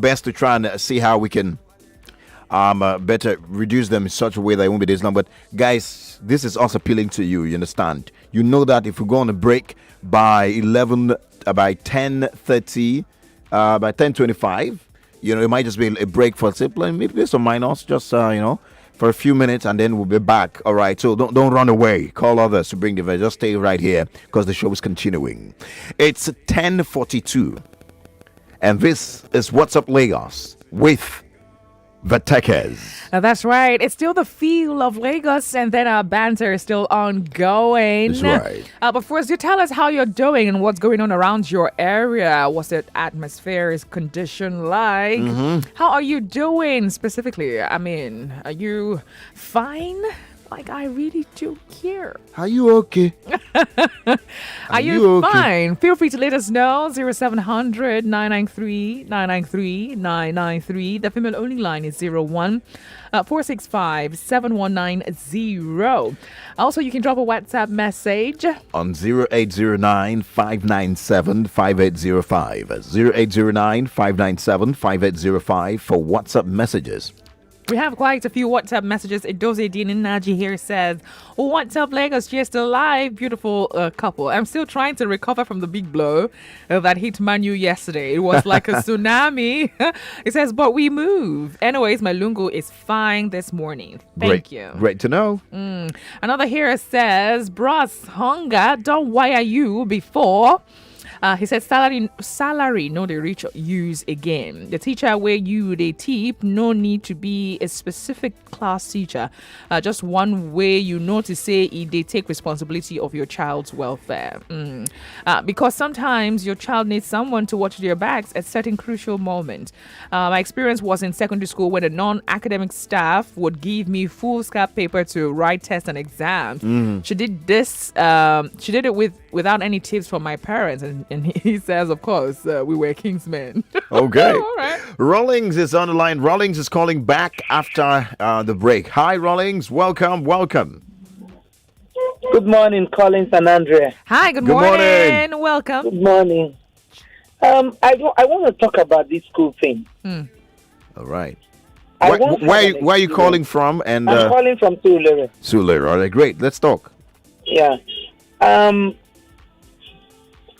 best to try and see how we can better reduce them in such a way that it won't be this long. But guys, this is also appealing to you. You understand? You know that if we go on a break by 11, by 10:30, by 10:25, it might just be a break for simple, maybe some minors, just for a few minutes, and then we'll be back. All right. So don't run away. Call others to bring the verse. Just stay right here because the show is continuing. It's 10:42, and this is What's Up Lagos with the Tekes. That's right. It's still the feel of Lagos, and then our banter is still ongoing. That's right. But first, you tell us how you're doing and what's going on around your area. What's the atmosphere, is condition like? How are you doing specifically? I mean, are you fine? Like, I really do care. Are you okay? Are you fine? Feel free to let us know. 0700 993 993 993. The female only line is 01 465 7190. Also, you can drop a WhatsApp message on 0809 597 5805. 0809 597 5805 for WhatsApp messages. We have quite a few WhatsApp messages. Edoze Dean Naji here says, "What's up, Lagos? Just alive. Beautiful couple. I'm still trying to recover from the big blow that hit Manu yesterday. It was like a tsunami." It says, "But we move. Anyways, my lungo is fine this morning. Thank you. Great to know." Another here says, "Bros, hunger, don't wire you before." He said, salary, no, they reach use again. The teacher where you they tip, no need to be a specific class teacher. Just one way you know to say they take responsibility of your child's welfare. Because sometimes your child needs someone to watch their backs at certain crucial moments. My experience was in secondary school when the non-academic staff would give me full scrap paper to write tests and exams. She did this. She did it without any tips from my parents, and he says, of course, we were Kingsmen. Okay. All right. Rawlings is on the line. Rawlings is calling back after the break. Hi, Rawlings. Welcome. Good morning, Collins and Andrea. Hi, good morning. Welcome. Good morning. I want to talk about this school thing. All right. Where are you calling from? And I'm calling from Tulare. Tulare. All right, great. Let's talk. Yeah.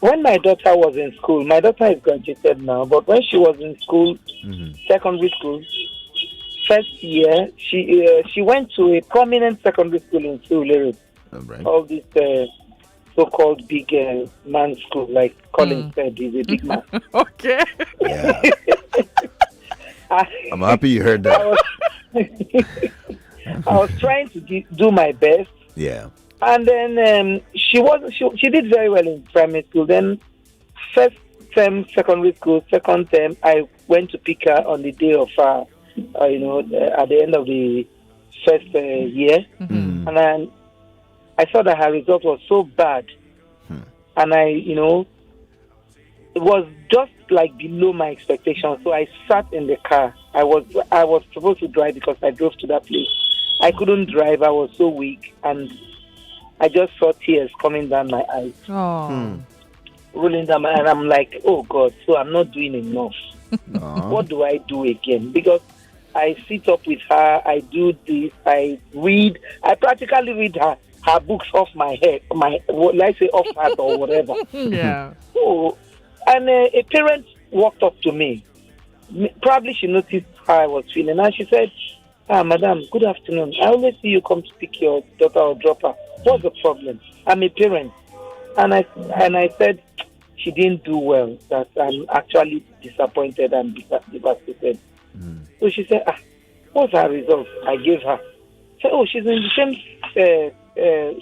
When my daughter was in school, my daughter is graduated now, but when she was in school, secondary school, first year, she went to a prominent secondary school in Tulare. Right. All this so-called big man school, like Colin said, he's a big man. Okay. Yeah. I'm happy you heard that. I was trying to do my best. Yeah. And then she did very well in primary school. Then first term secondary school, second term, I went to pick her on the day of at the end of the first year, and then I saw that her result was so bad, and it was just like below my expectations. So I sat in the car. I was supposed to drive because I drove to that place. I couldn't drive. I was so weak, and I just saw tears coming down my eyes, rolling down my eyes. And I'm like, oh God, so I'm not doing enough. What do I do again? Because I sit up with her, I do this, I practically read her books off my head, off heart or whatever. Yeah. So, and a parent walked up to me. Probably she noticed how I was feeling, and she said, "Madam, good afternoon. I always see you come to pick your daughter or drop her. What's the problem? I'm a parent." And I said, she didn't do well, that I'm actually disappointed and devastated. So she said, what's her result? I gave her. She said,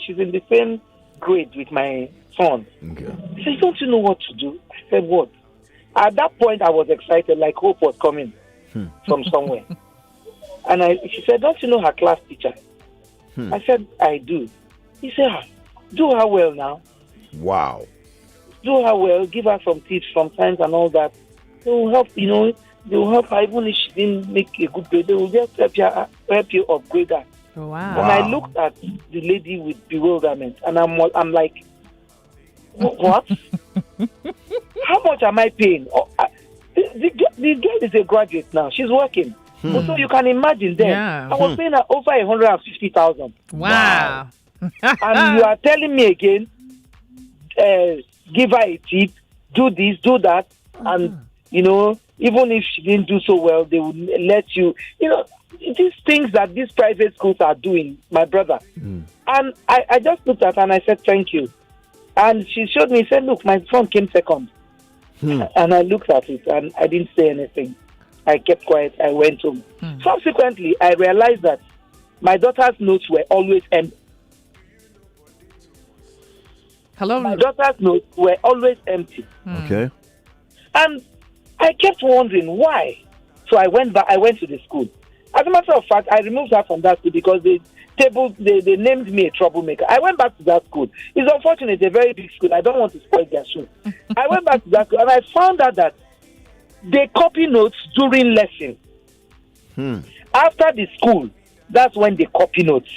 she's in the same grade with my son. Okay. She said, don't you know what to do? I said, what? At that point, I was excited, like hope was coming from somewhere. And she said, don't you know her class teacher? I said, I do. He said, do her well now. Wow. Do her well, give her some tips sometimes and all that. They will help, they will help her even if she didn't make a good grade. They will just help you upgrade her. Wow. And I looked at the lady with bewilderment, and I'm like, what? How much am I paying? the girl is a graduate now. She's working. So you can imagine then. Yeah. I was paying her over 150,000. Wow. And you are telling me again, give her a tip, do this, do that, and even if she didn't do so well, they would let you. These things that these private schools are doing, my brother. And I just looked at her and I said, thank you. And she showed me, said, look, my phone came second. And I looked at it and I didn't say anything. I kept quiet. I went home. Subsequently, I realized that my daughter's notes were always empty. Hello. My daughter's notes were always empty. Okay. And I kept wondering why. So I went back. I went to the school. As a matter of fact, I removed her from that school because they named me a troublemaker. I went back to that school. It's unfortunate, a very big school. I don't want to spoil their show. I went back to that school and I found out that they copy notes during lesson. After the school, that's when they copy notes.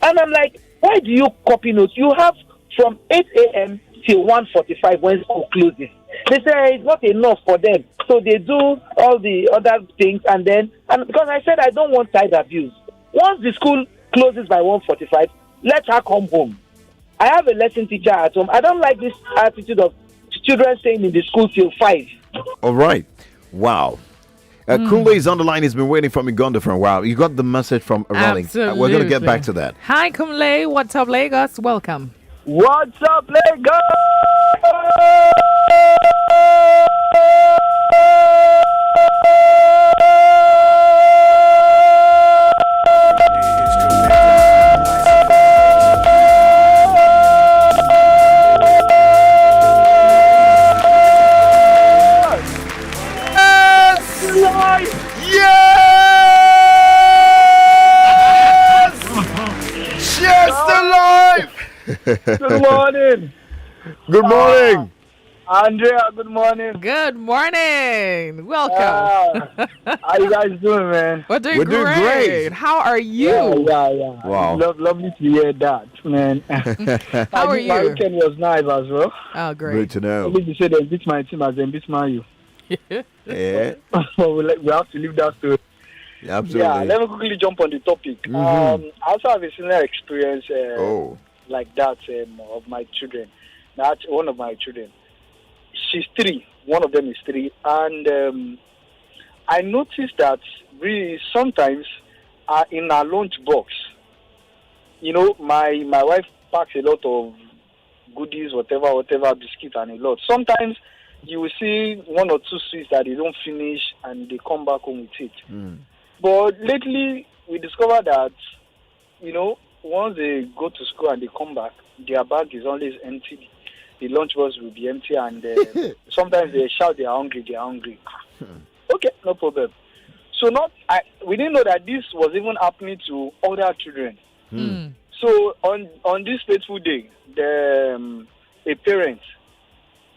And I'm like, why do you copy notes? You have from 8 a.m. till 1:45 when school closes. They say it's not enough for them. So they do all the other things and because I said I don't want child abuse. Once the school closes by 1:45, let her come home. I have a lesson teacher at home. I don't like this attitude of children staying in the school till 5. All right. Wow. Kunle is on the line. He's been waiting from Uganda for a while. You got the message from Rolling. We're going to get back to that. Hi, Kumle. What's up, Lagos? Welcome. What's up, Lagos? Good morning. Good morning. Andrea, good morning. Good morning. Welcome. How you guys doing, man? We're doing great. How are you? Yeah. Wow. Lovely to hear that, man. How are you? My weekend was nice as well. Oh, great. Great to know. I need to say they beat my team as they beat my you. Yeah. We have to leave that story. Absolutely. Yeah, let me quickly jump on the topic. I also have a similar experience like that of my children. That's one of my children. She's 3. One of them is 3. And I noticed that we sometimes are in our lunch box. My wife packs a lot of goodies, whatever, biscuits and a lot. Sometimes you will see 1 or 2 sweets that they don't finish and they come back home with it. But lately, we discovered that, once they go to school and they come back, their bag is always empty. The lunchbox will be empty, and sometimes they shout they are hungry. Okay, no problem. So we didn't know that this was even happening to other children. So on this fateful day, a parent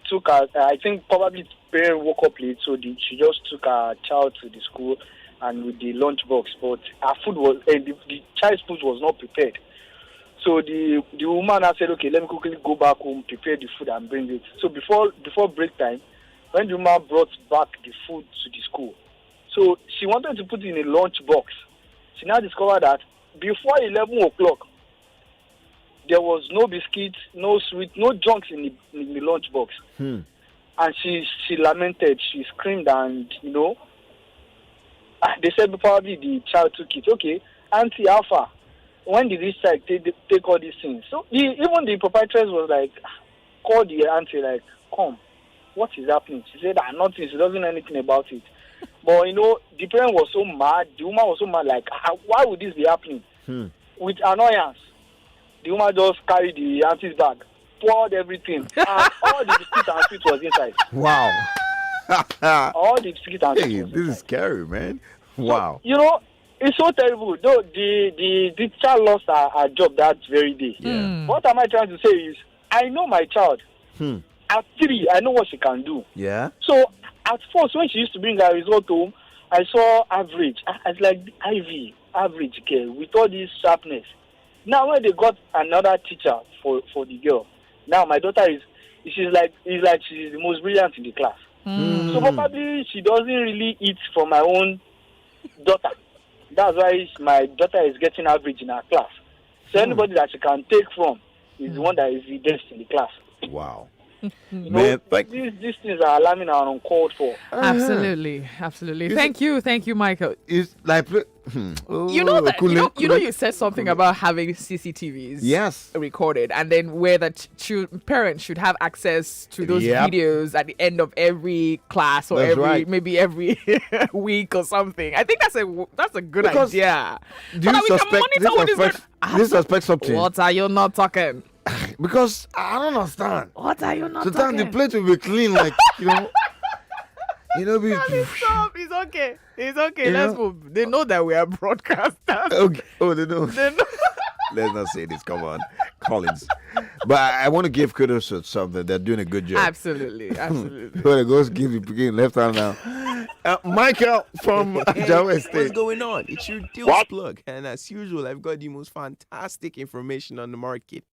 took her, I think probably the parent woke up late, so she just took her child to the school and with the lunchbox, but her food was, the child's food was not prepared. So the woman now said, okay, let me quickly go back home, prepare the food and bring it. So before break time, when the woman brought back the food to the school, so she wanted to put it in a lunch box. She now discovered that before 11 o'clock, there was no biscuits, no sweet, no junks in the lunch box. And she lamented, she screamed, and they said probably the child took it. Okay, Auntie Alpha, when did this child take all these things? So even the proprietress was like, call the auntie, like, come, what is happening? She said, nothing, she doesn't know anything about it. But the parent was so mad, the woman was so mad, like, why would this be happening? With annoyance, the woman just carried the auntie's bag, poured everything, and all the biscuits and sweets was inside. Wow. All the biscuits and sweets was This inside. is scary, man. Wow. So, it's so terrible. Though the child lost her job that very day. Yeah. What am I trying to say is, I know my child. At 3, I know what she can do. Yeah. So at first, when she used to bring her result home, I saw average. I was like, Ivy, average girl, with all this sharpness. Now when they got another teacher for the girl, now my daughter she's like she's the most brilliant in the class. So probably she doesn't really eat for my own daughter. That's why my daughter is getting average in her class. So anybody that she can take from is the one that is the best in the class. Wow. You know, Man, like, these things are alarming and uncalled for. Absolutely, absolutely. Is Thank you, Michael. it's like, You know that you said something about having CCTVs Yes. recorded, and then where the parents should have access to those Yep. videos at the end of every class or That's right. maybe every week or something. I think that's a good Because idea. Do So you that we can suspect monitor what is going. this suspect something? What are you not talking? Because I don't understand. What are you not Sometimes the talking? plate will be clean, like be. Stop. It's okay. It's okay. You Let's know? move. They know that we are broadcasters. Okay. Oh, they know. They know. Let's not say this. Come on, Collins. But I want to give kudos to something. They're doing a good job. Absolutely. Well, it goes give you begin left hand now. Michael from Jawa What's State. going on? It's your deals plug, and as usual, I've got the most fantastic information on the market.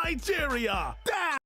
Nigeria. Damn.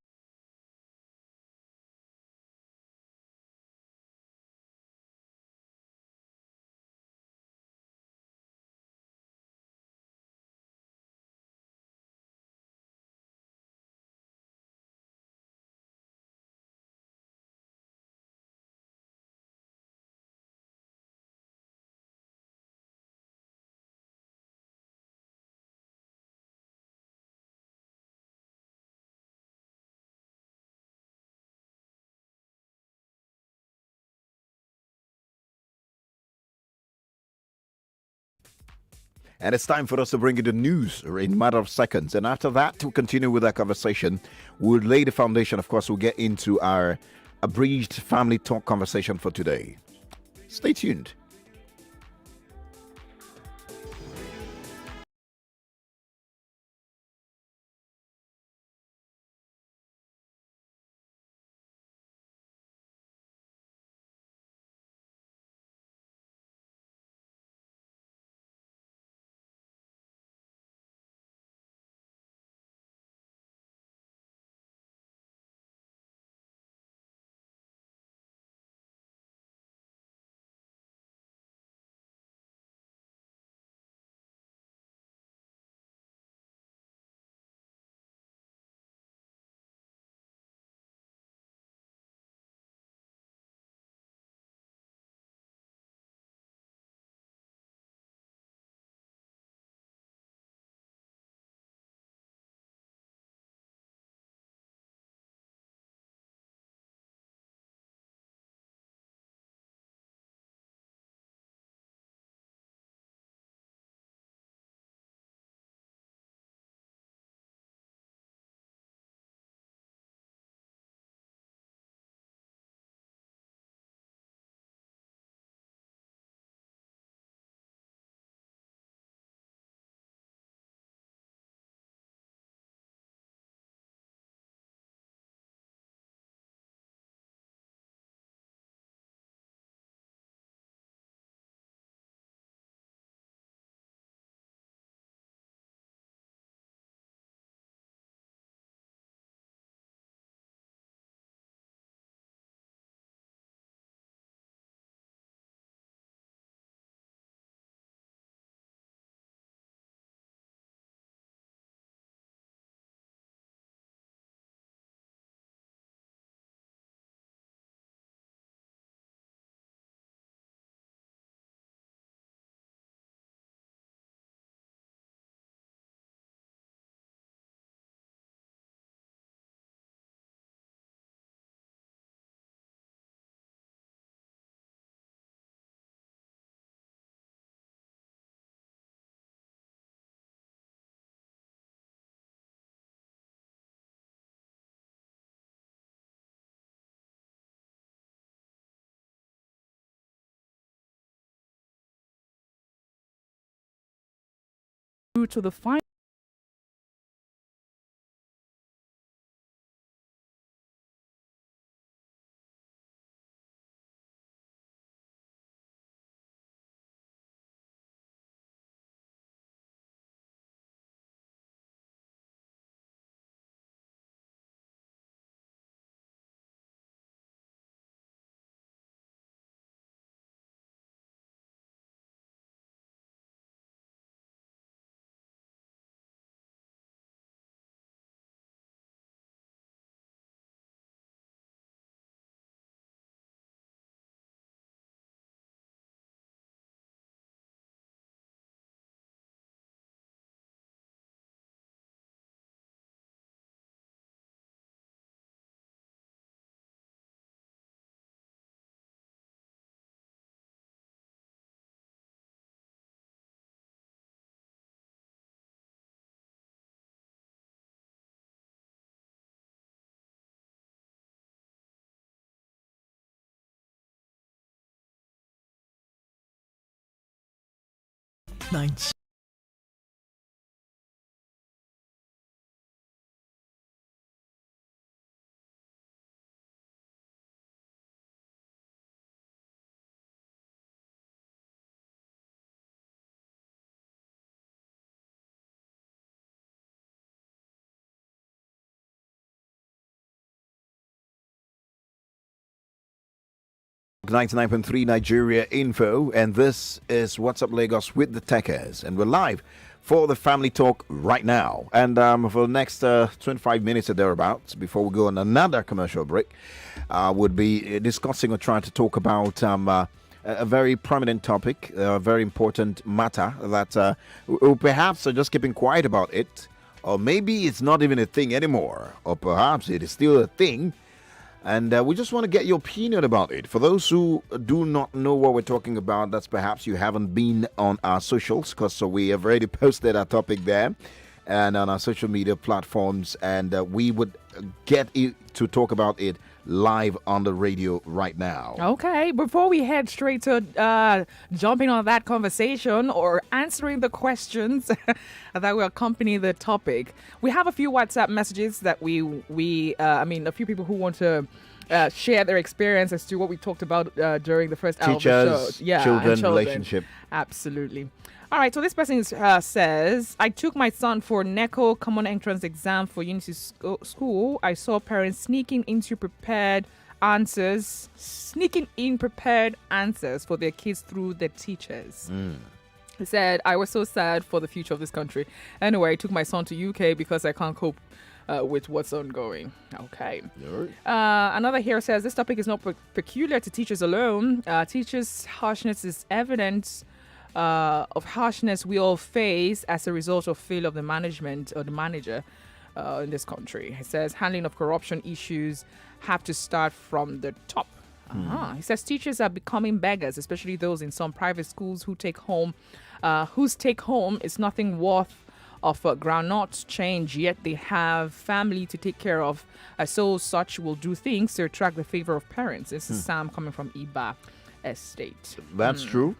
And it's time for us to bring you the news in a matter of seconds. And after that, to continue with our conversation, we'll lay the foundation. Of course, we'll get into our abridged family talk conversation for today. Stay tuned. To the final. Nigeria. 99.3 Nigeria Info, and this is What's Up Lagos with the Tekes, and we're live for the family talk right now. And for the next 25 minutes or thereabouts, before we go on another commercial break, would be discussing or trying to talk about a very prominent topic, a very important matter that we perhaps are just keeping quiet about it, or maybe it's not even a thing anymore, or perhaps it is still a thing. And we just want to get your opinion about it. For those who do not know what we're talking about, that's perhaps you haven't been on our socials, because we have already posted our topic there and on our social media platforms. And we would get to talk about it live on the radio right now. Okay, before we head straight to jumping on that conversation or answering the questions that will accompany the topic, we have a few WhatsApp messages that a few people who want to share their experience as to what we talked about during the first hour of the show. Children, relationship. Absolutely. All right, so this person says, I took my son for NECO common entrance exam for Unity School. I saw parents sneaking in prepared answers for their kids through their teachers. He said, I was so sad for the future of this country. Anyway, I took my son to UK because I can't cope with what's ongoing. Okay. Another here says, this topic is not peculiar to teachers alone. Teachers' harshness is evidence of harshness we all face as a result of failure of the management or the manager in this country. He says handling of corruption issues have to start from the top. He says teachers are becoming beggars, especially those in some private schools whose take home is nothing worth of groundnut change, yet they have family to take care of. So such will do things to attract the favor of parents. This is Sam coming from Iba Estate. That's true.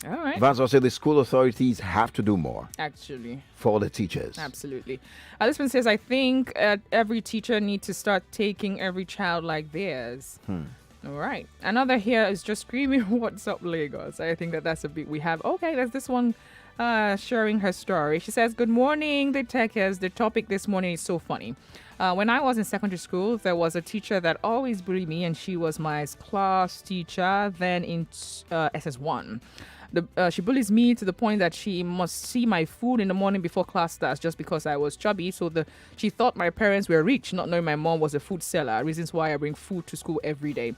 All right. That's also the school authorities have to do more. Actually. For the teachers. Absolutely. This one says, I think every teacher needs to start taking every child like theirs. All right. Another here is just screaming, what's up, Lagos? I think that's a bit we have. Okay, there's this one sharing her story. She says, good morning, the Tekes. The topic this morning is so funny. When I was in secondary school, there was a teacher that always bullied me, and she was my class teacher then in SS1. She bullies me to the point that she must see my food in the morning before class starts just because I was chubby. So she thought my parents were rich, not knowing my mom was a food seller. Reasons why I bring food to school every day.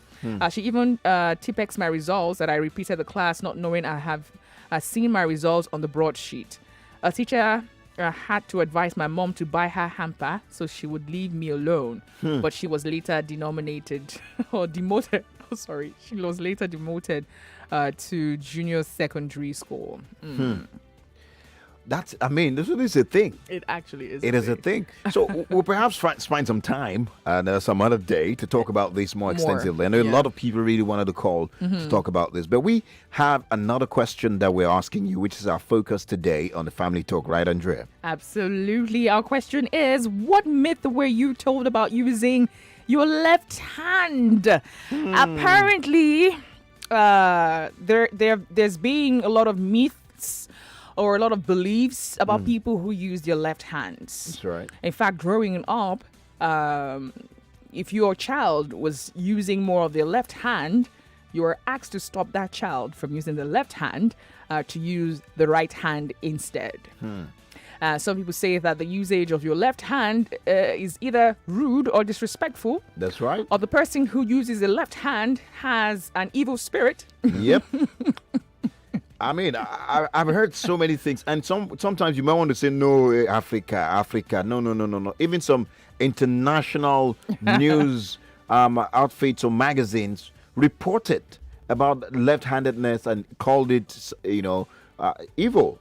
She even Tipex my results that I repeated the class, not knowing I have seen my results on the broadsheet. A teacher had to advise my mom to buy her hamper so she would leave me alone. But she was later demoted. She was later demoted to junior secondary school. This is a thing. It actually is. It is a thing. So we'll perhaps find some time and some other day to talk about this more extensively. I know a lot of people really wanted to call to talk about this, but we have another question that we're asking you, which is our focus today on the family talk, right, Andrea? Absolutely. Our question is, what myth were you told about using your left hand? Apparently, there's being a lot of myths or a lot of beliefs about people who use their left hands. That's right. In fact, growing up, if your child was using more of their left hand, you were asked to stop that child from using the left hand to use the right hand instead. Some people say that the usage of your left hand is either rude or disrespectful. That's right. Or the person who uses the left hand has an evil spirit. Yep. I've heard so many things, and sometimes you might want to say, no, Africa. No. Even some international news outfits or magazines reported about left-handedness and called it, evil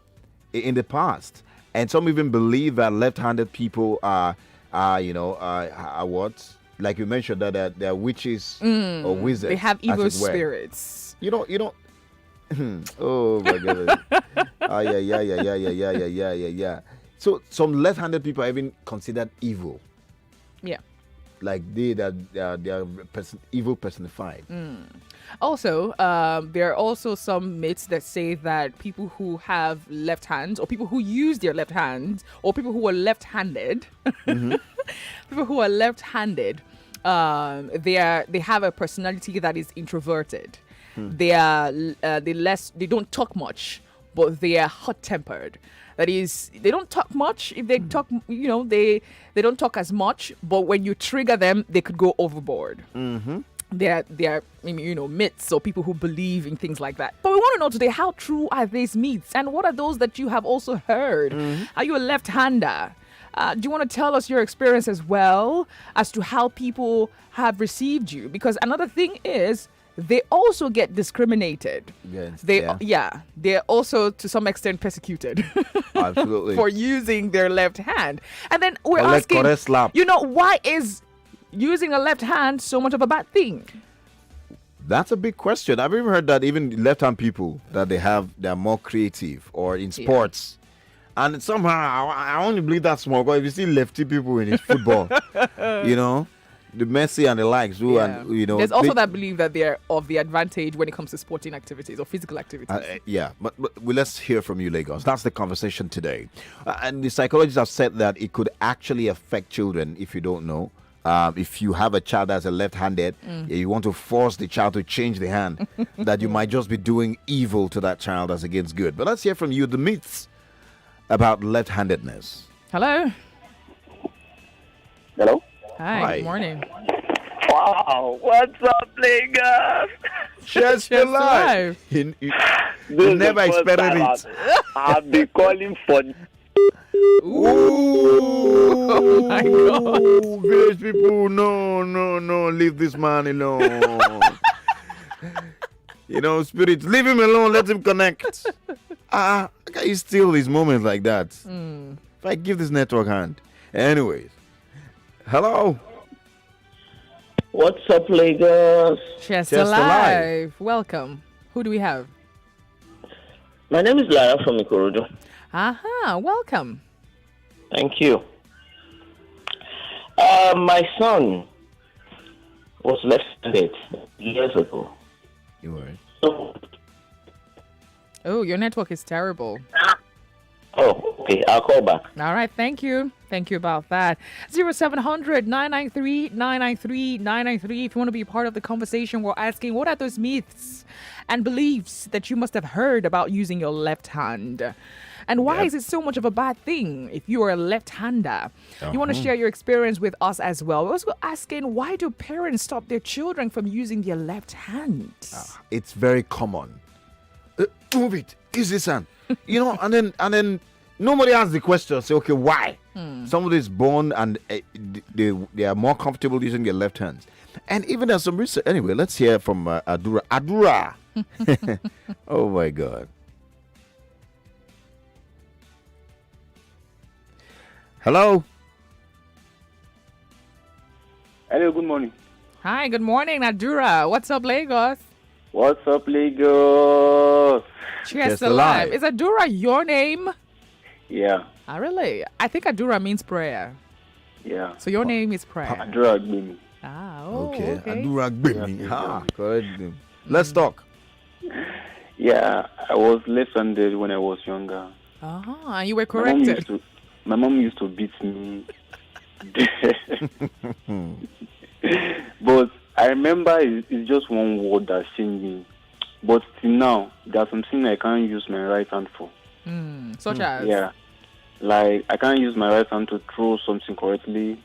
in the past. And some even believe that left-handed people are what? Like you mentioned, that they're witches or wizards. They have evil spirits. You don't. Oh my goodness. Yeah. So some left-handed people are even considered evil. Yeah. Like they are evil personified. Also, there are also some myths that say that people who have left hands, or people who use their left hands, or people who are left-handed, people who are left-handed they have a personality that is introverted. They are they don't talk much, but they are hot tempered. That is, they don't talk much. If they talk, they don't talk as much. But when you trigger them, they could go overboard. They are myths or people who believe in things like that. But we want to know today, how true are these myths, and what are those that you have also heard? Are you a left-hander? Do you want to tell us your experience as well as to how people have received you? Because another thing is, they also get discriminated. Yes, They're also to some extent persecuted. Absolutely. For using their left hand. And then we're Correct, asking, correct slap. why is using a left hand so much of a bad thing? That's a big question. I've even heard that even left-hand people that they're more creative or in sports. And somehow I only believe that's small. Because if you see lefty people in football, the Messi and the likes, there's also that belief that they're of the advantage when it comes to sporting activities or physical activities. But let's hear from you, Lagos. That's the conversation today. And the psychologists have said that it could actually affect children if you don't know. If you have a child that's a left-handed, you want to force the child to change the hand, that you might just be doing evil to that child as against good. But let's hear from you the myths about left-handedness. Hello. Hello. Hi. Good morning. Wow, what's up, Lagos? Chester Live. He never expected it. I've been calling for. Ooh, oh my God. Village people, no, leave this man alone. Spirit, leave him alone, let him connect. Can you steal these moments like that? If I give this network hand. Anyways, hello. What's up, Lagos? Chester Live. Welcome. Who do we have? My name is Lara from Ikorodu. Welcome. Thank you. My son was left-handed years ago. You were. So, Oh, your network is terrible. okay, I'll call back. All right, thank you. Thank you about that. 0700 993 993 993. If you want to be a part of the conversation, we're asking, what are those myths and beliefs that you must have heard about using your left hand? And why is it so much of a bad thing if you are a left-hander? You want to share your experience with us as well. We're also asking, why do parents stop their children from using their left hand? It's very common. Move it. Use this hand. And then nobody asks the question. Say, okay, why? Somebody is born and they are more comfortable using their left hands. And even there's some research. Anyway, let's hear from Adura. Adura. Oh my God. Hello. Hello, good morning. Hi, good morning, Nadura. What's up, Lagos? What's up, Lagos? Chester Live. Is Adura your name? Yeah. Really? I think Adura means prayer. Yeah. So your name is prayer. Adura Gbemi. Okay. Adura Gbemi. Correct. Let's talk. Yeah, I was left-handed when I was younger. And you were corrected. My mom used to beat me. But I remember it's just one word that changed me. But till now, there's something I can't use my right hand for. Such as? Yeah. Like, I can't use my right hand to throw something correctly.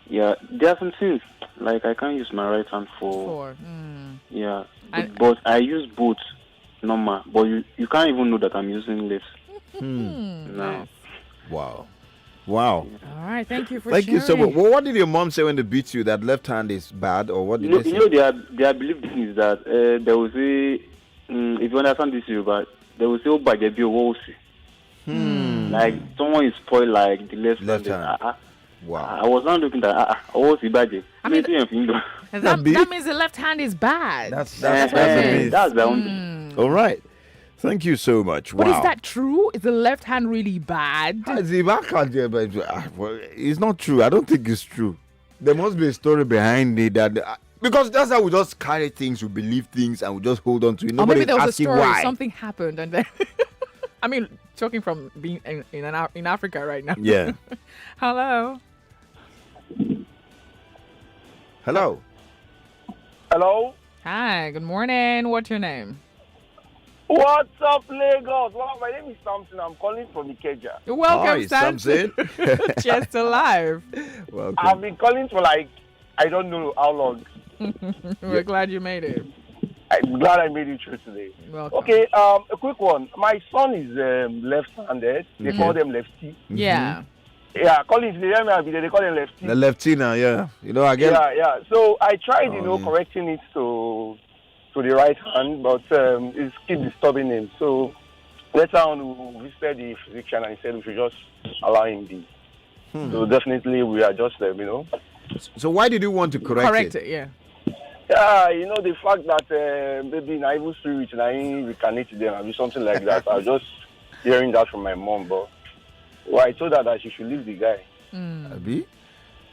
Yeah, there are some things, like I can't use my right hand for. Yeah. But I use both, normal. But you can't even know that I'm using left. No. Wow. All right, thank you for sharing. Thank you so much. Well, what did your mom say when they beat you? That left hand is bad, or what did they say? Their belief is that there was if you understand this, but there was a bad like someone is spoiled like the left hand. Wow. I was not looking at what is bad. I mean, that means the left hand is bad. That's the only. All right. Thank you so much. But is that true? Is the left hand really bad? It's not true. I don't think it's true. There must be a story behind it because that's how we just carry things, we believe things, and we just hold on to it. Or maybe there was a story, why. Something happened, and then I mean, talking from being in Africa right now. Yeah. Hello. Hello. Hello? Hi, good morning. What's your name? What's up, Lagos? Well, my name is Samson. I'm calling from Ikeja. Welcome, Hi, Samson. Just alive. Welcome. I've been calling for I don't know how long. We're glad you made it. I'm glad I made it through today. Welcome. Okay, a quick one. My son is left-handed. They call them lefty. Yeah. Yeah, Collins, they call them lefty. The lefty now, yeah. You know, again. Yeah. So I tried, correcting it to the right hand, but it's keep disturbing him. So later on, we visited the physician and he said we should just allow him be. So definitely we are just, So why did you want to correct it? Yeah. Yeah, the fact that maybe an evil spirit and I reincarnate them or something like that. I was just hearing that from my mom, but I told her that she should leave the guy. Abi?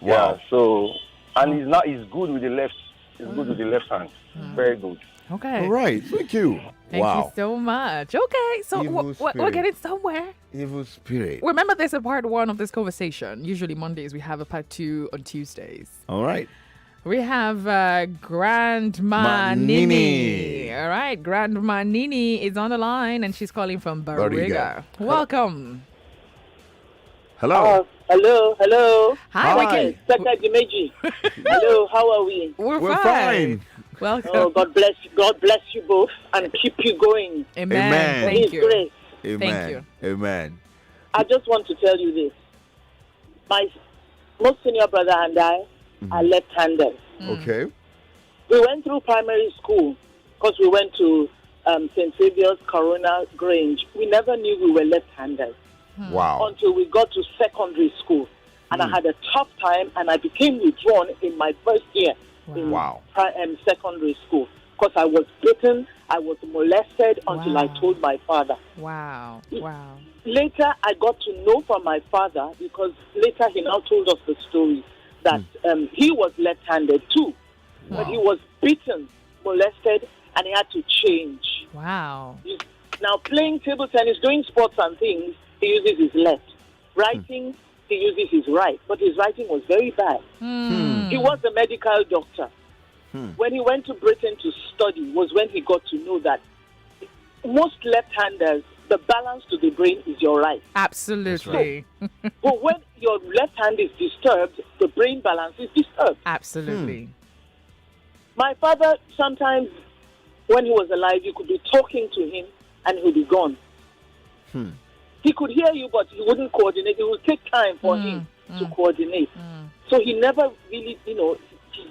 Yeah, Wow. so and he's good with the left. He's good with the left hand. Very good. Okay. All right. Thank you. Thank you so much. Okay, so Evil we're spirit. getting somewhere. Evil spirit. Remember, there's a part 1 of this conversation. Usually Mondays, we have a part 2 on Tuesdays. All right. We have Grandma Nini. Nini. All right, Grandma Nini is on the line and she's calling from Bariga. Welcome. Hello. Hello. Hi. Second Dimeji. Hello, how are we? We're fine. Welcome. Oh, God bless you both and keep you going. Amen. Amen. Thank His you. grace. Amen. Thank you. Amen. I just want to tell you this. My most senior brother and I are left-handed. Okay. We went through primary school because we went to St. Saviour's Corona Grange. We never knew we were left-handed Wow. until we got to secondary school. And I had a tough time and I became withdrawn in my first year in Wow. secondary school because I was beaten, I was molested until I told my father. Wow. Later, I got to know from my father because later he now told us the story that he was left-handed too. But he was beaten, molested, and he had to change. Wow. Now, playing table tennis, doing sports and things, he uses his left. Writing, he uses his right. But his writing was very bad. He was a medical doctor. When he went to Britain to study was when he got to know that most left-handers, the balance to the brain is your right. Absolutely. But when your left hand is disturbed, the brain balance is disturbed. Absolutely. My father, sometimes when he was alive, you could be talking to him and he would be gone. He could hear you, but he wouldn't coordinate. It would take time for him to coordinate. So he never really, he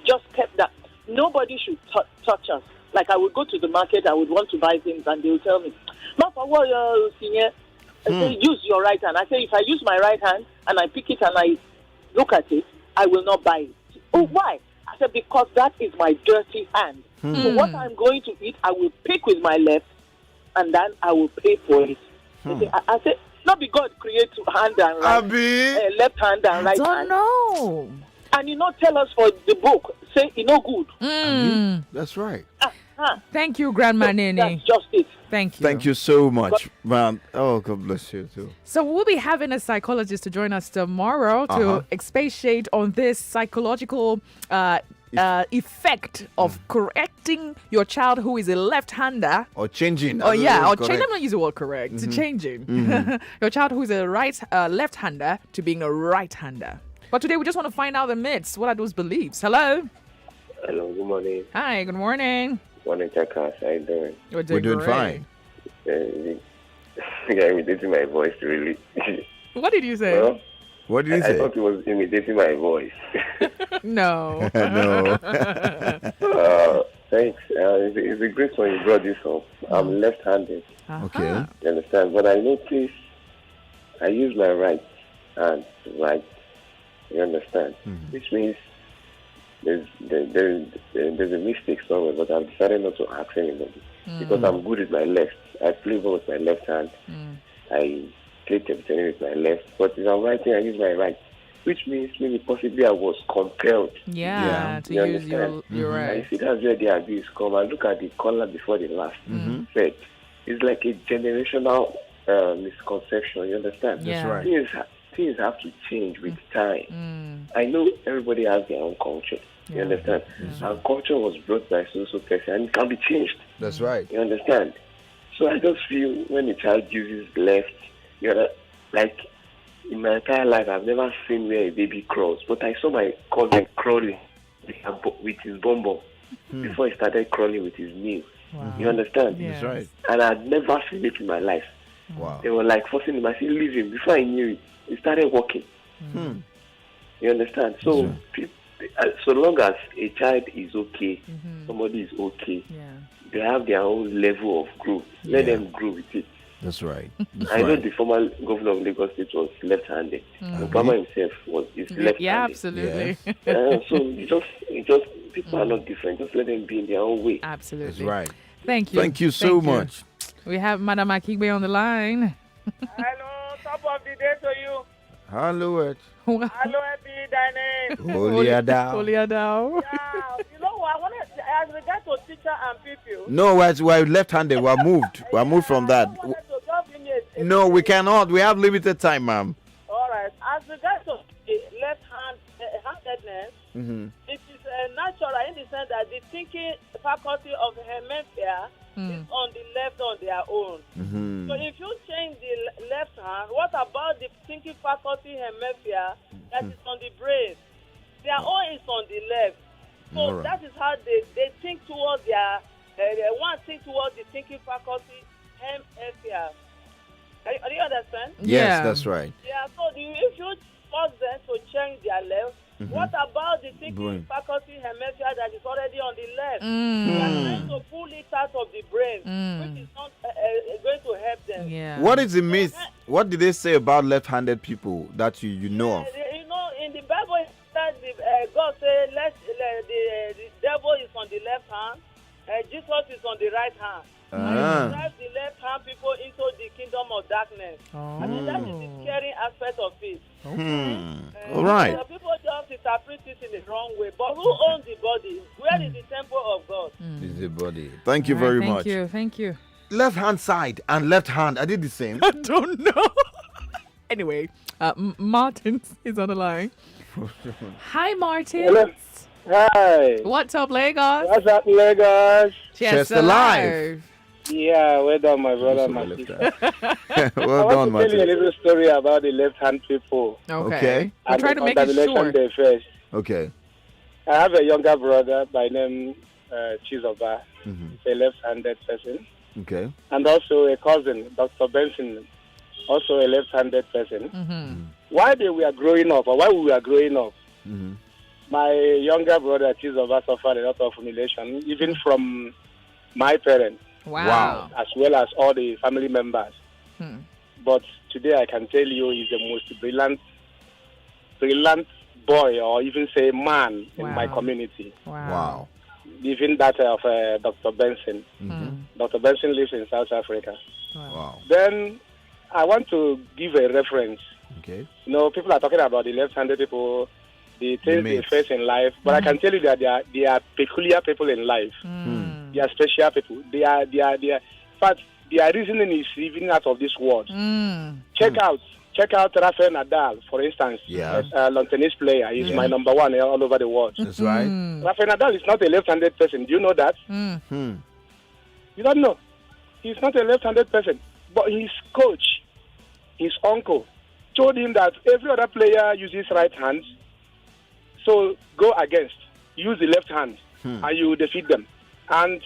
just kept that. Nobody should touch us. Like I would go to the market, I would want to buy things, and they would tell me, "Papa, what are you I say, use your right hand. I say, if I use my right hand and I pick it and I look at it, I will not buy it. Oh, why? I said, because that is my dirty hand. So what I'm going to eat, I will pick with my left and then I will pay for it. I said, not be God create hand and right, left hand and right hand. Don't know. And tell us for the book, say, good. That's right. Thank you, Grandma Nini. That's just it. Thank you. Thank you so much, man. Oh, God bless you too. So we'll be having a psychologist to join us tomorrow to expatiate on this psychological effect of correcting your child who is a left-hander. Or changing. Or changing. I'm not using the word correct. Changing your child who is a left-hander to being a right-hander. But today we just want to find out the myths. What are those beliefs? Hello. Hello. Good morning. Hi. Good morning. Morning, Tekes. How you doing? We're doing fine. You're imitating my voice, really. What did you say? Well, What did you say? I thought he was imitating my voice. No. No. Thanks. It's a great one you brought this up. I'm left-handed. Okay. You understand? But I notice I use my right hand to write. You understand? Which means there's a mistake somewhere, but I've decided not to ask anybody because I'm good with my left. I play ball with my left hand. I play table tennis with my left, but if I'm writing, I use my right, which means maybe possibly I was compelled. To use your right. I see that's where the abuse come. I look at the color before the last. Said it's like a generational misconception. You understand? Yeah. That's right. Things have to change with time. I know everybody has their own culture. You understand? And culture was brought by so person, and it can be changed. That's right. You understand? So I just feel when a child uses left, like in my entire life, I've never seen where a baby crawls. But I saw my cousin crawling with his bum before he started crawling with his knee. Wow. You understand? Yes. That's right. And I'd never seen it in my life. Wow. They were like forcing him. I said, leave him. Before I knew it, he started walking. You understand? So, so long as a child is okay, somebody is okay, they have their own level of growth. Let them grow with it. That's right. I know the former governor of Lagos State was left-handed. Obama himself is left-handed. Yeah, absolutely. So you just people are not different. Just let them be in their own way. Absolutely. That's right. Thank you. Thank you so much. We have Madam Akigbe on the line. Hello, top of the day to you. Hello, it. Hello, happy dining. Oliadao. Yeah, you know what? I want to, as regards to teacher and people. No, we're left-handed. We're moved. We're moved from that. No, we cannot. We have limited time, ma'am. All right. As regards to left-handedness, it is natural in the sense that the thinking faculty of the hemisphere is on the left on their own. So if you change the left hand, what about the thinking faculty hemisphere that is on the brain? Their own is on the left. So that is how they think towards their, they want to think towards the thinking faculty hemisphere. Do you understand? Yes, that's right. Yeah, so if you force them to change their left, what about the thinking faculty hemisphere that is already on the left? They are trying to pull it out of the brain, which is not going to help them. Yeah. What is the myth? What did they say about left-handed people that you know of? You know, in the Bible, it said God said, the devil is on the left hand, Jesus is on the right hand. And he drives the left hand people into the kingdom of darkness. I mean, that is the scary aspect of it. All right. People just interpret it in the wrong way. But who owns the body? Where is the temple of God? Is the body. Thank you very much. Thank you. Left hand side and left hand. I did the same. I don't know. Anyway, Martin is on the line. Hi, Martin. Hello. Hi. What's up, Lagos? What's up, Lagos? Chester Live. Yeah, well done, my brother, my sister. Well I done, want to tell you a Martin. little story about the left-hand people. Okay. We'll try to make it short. Day first. Okay. I have a younger brother by name Chizoba. He's a left-handed person. Okay. And also a cousin, Dr. Benson, also a left-handed person. While they were growing up, or while we were growing up, my younger brother Chizoba suffered a lot of humiliation, even from my parents. Wow. As well as all the family members. But today I can tell you he's the most brilliant boy, or even say man, in my community. Wow. Even that of Dr. Benson. Dr. Benson lives in South Africa. Wow. Then I want to give a reference. Okay. You know, people are talking about the left-handed people, the things they face in life, but I can tell you that they are peculiar people in life. They are special people. They are. In fact, their reasoning is even out of this world. Check out Rafa Nadal, for instance. Yeah. Lawn tennis player. He's my number one all over the world. That's right. Rafa Nadal is not a left-handed person. Do you know that? You don't know. He's not a left-handed person. But his coach, his uncle, told him that every other player uses right hands. So go against. Use the left hand, and you defeat them. And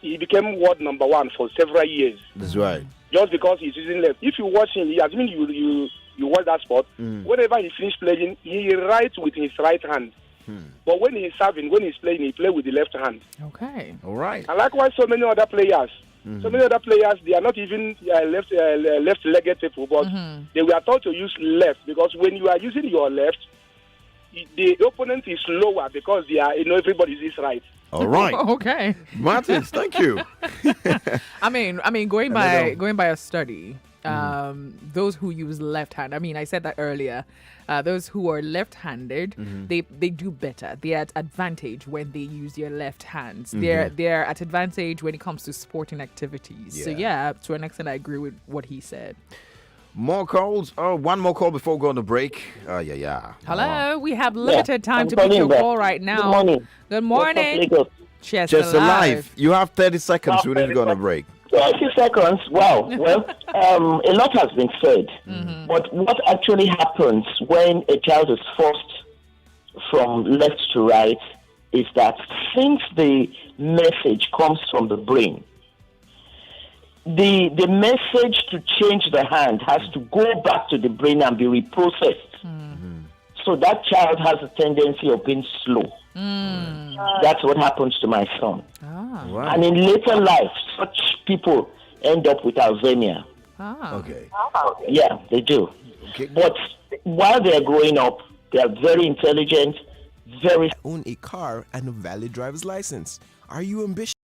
he became world number one for several years. That's right. Just because he's using left. If you watch him, assuming you watch that sport, whenever he finishes playing, he writes with his right hand. But when he's serving, when he's playing, he plays with the left hand. Okay. All right. And likewise, so many other players. They are not even left-legged people, but they were taught to use left, because when you are using your left, the opponent is lower because they are, everybody is right. All right. Okay. Martins, thank you. I mean, going by a study, those who use left hand. I mean, I said that earlier. Those who are left-handed, they do better. They're at advantage when they use their left hands. They're at advantage when it comes to sporting activities. So yeah, to an extent, I agree with what he said. More calls. Oh, one more call before going to break. Yeah. Hello, we have limited time to pick your call right now. Good morning. Good morning. Just alive. You have 30 seconds. We need to go on a break. 30 seconds. Wow. Well, a lot has been said. But what actually happens when a child is forced from left to right is that since the message comes from the brain, the message to change the hand has to go back to the brain and be reprocessed. So that child has a tendency of being slow. That's what happens to my son. Wow. And in later life, such people end up with Alzheimer. Okay. Yeah, they do. Okay. But while they're growing up, they are very intelligent, very... Own a car and a valid driver's license. Are you ambitious?